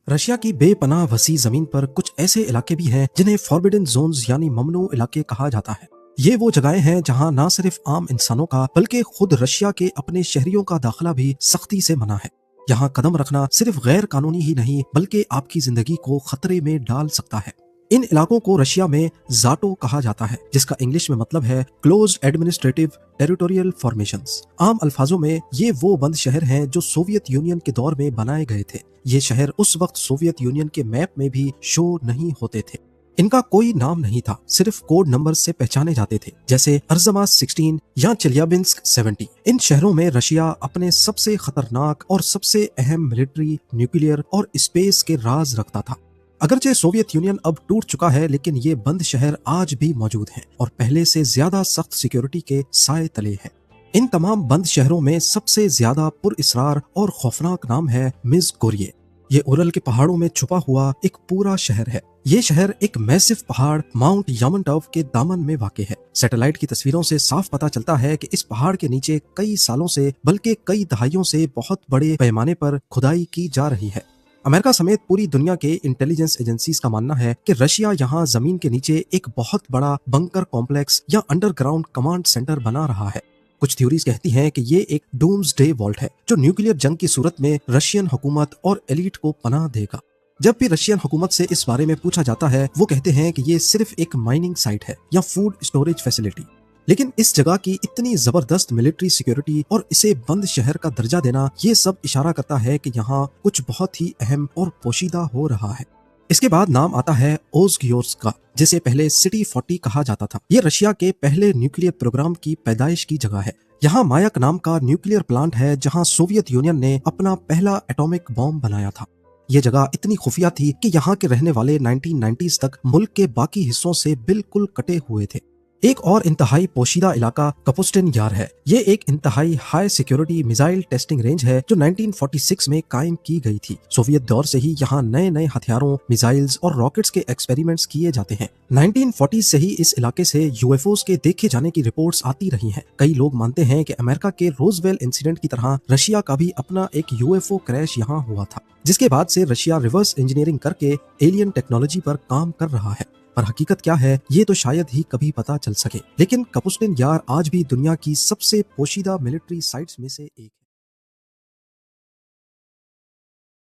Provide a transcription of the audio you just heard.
Russia की बेपनाह वसी जमीन पर कुछ ऐसे इलाके भी हैं जिन्हें फॉरबिडन जोन्स यानी ममनू इलाके कहा जाता है। ये वो जगहें हैं जहां ना सिर्फ आम इंसानों का बल्कि खुद रशिया के अपने शहरियों का दाखिला भी सख्ती से मना है। यहाँ कदम रखना सिर्फ गैर कानूनी ही नहीं बल्कि आपकी जिंदगी को खतरे में डाल सकता है। इन इलाकों को रशिया में जाटो कहा जाता है, जिसका इंग्लिश में मतलब है क्लोज एडमिनिस्ट्रेटिव टेरिटोरियल फॉर्मेशंस। आम अल्फाजों में ये वो बंद शहर हैं जो सोवियत यूनियन के दौर में बनाए गए थे। ये शहर उस वक्त सोवियत यूनियन के मैप में भी शो नहीं होते थे। इनका कोई नाम नहीं था, सिर्फ कोड नंबर से पहचाने जाते थे, जैसे अर्जमास 16 या चेलियाबिंस्क 70। इन शहरों में रशिया अपने सबसे खतरनाक और सबसे अहम मिलिट्री, न्यूक्लियर और स्पेस के राज रखता था। अगरचे सोवियत यूनियन अब टूट चुका है, लेकिन ये बंद शहर आज भी मौजूद हैं और पहले से ज्यादा सख्त सिक्योरिटी के साए तले हैं। इन तमाम बंद शहरों में सबसे ज्यादा पुरअसरार और खौफनाक नाम है मिज़गोर्ये। ये उरल के पहाड़ों में छुपा हुआ एक पूरा शहर है। ये शहर एक मैसिव पहाड़ माउंट यामनटॉव के दामन में वाक़ है। सैटेलाइट की तस्वीरों से साफ पता चलता है कि इस पहाड़ के नीचे कई सालों से बल्कि कई दहाइयों से बहुत बड़े पैमाने पर खुदाई की जा रही है। अमेरिका समेत पूरी दुनिया के इंटेलिजेंस एजेंसीज का मानना है कि रशिया यहाँ जमीन के नीचे एक बहुत बड़ा बंकर कॉम्प्लेक्स या अंडरग्राउंड कमांड सेंटर बना रहा है। कुछ थ्योरीज कहती हैं कि ये एक डूम्सडे वॉल्ट है जो न्यूक्लियर जंग की सूरत में रशियन हुकूमत और एलीट को पनाह देगा। जब भी रशियन हुकूमत से इस बारे में पूछा जाता है, वो कहते हैं कि ये सिर्फ एक माइनिंग साइट है या फूड स्टोरेज फैसिलिटी। लेकिन इस जगह की इतनी जबरदस्त मिलिट्री सिक्योरिटी और इसे बंद शहर का दर्जा देना, ये सब इशारा करता है कि यहाँ कुछ बहुत ही अहम और पोशीदा हो रहा है। इसके बाद नाम आता है ओज़ग्योर्स्क का, जिसे पहले सिटी 40 कहा जाता था। ये रशिया के पहले न्यूक्लियर प्रोग्राम की पैदाइश की जगह है। यहाँ मायक नाम का न्यूक्लियर प्लांट है जहाँ सोवियत यूनियन ने अपना पहला एटॉमिक बॉम्ब बनाया था। ये जगह इतनी खुफिया थी कि यहाँ के रहने वाले 1990s तक मुल्क के बाकी हिस्सों से बिल्कुल कटे हुए थे। एक और इंतहाई पोशीदा इलाका कपुस्टिन यार है। ये एक इंतहाई high security missile testing range है जो 1946 में कायम की गई थी। सोवियत दौर से ही यहाँ नए नए हथियारों, मिसाइल्स और रॉकेट्स के एक्सपेरिमेंट्स किए जाते हैं। 1940 से ही इस इलाके से यूएफओस के देखे जाने की रिपोर्ट्स आती रही हैं। कई लोग मानते हैं कि अमेरिका के रोजवेल इंसिडेंट की तरह रशिया का भी अपना एक यूएफओ क्रैश यहाँ हुआ था, जिसके बाद से रशिया रिवर्स इंजीनियरिंग करके एलियन टेक्नोलॉजी पर काम कर रहा है। पर हकीकत क्या है ये तो शायद ही कभी पता चल सके। लेकिन कपुस्टिन यार आज भी दुनिया की सबसे पोशीदा मिलिट्री साइट्स में से एक है।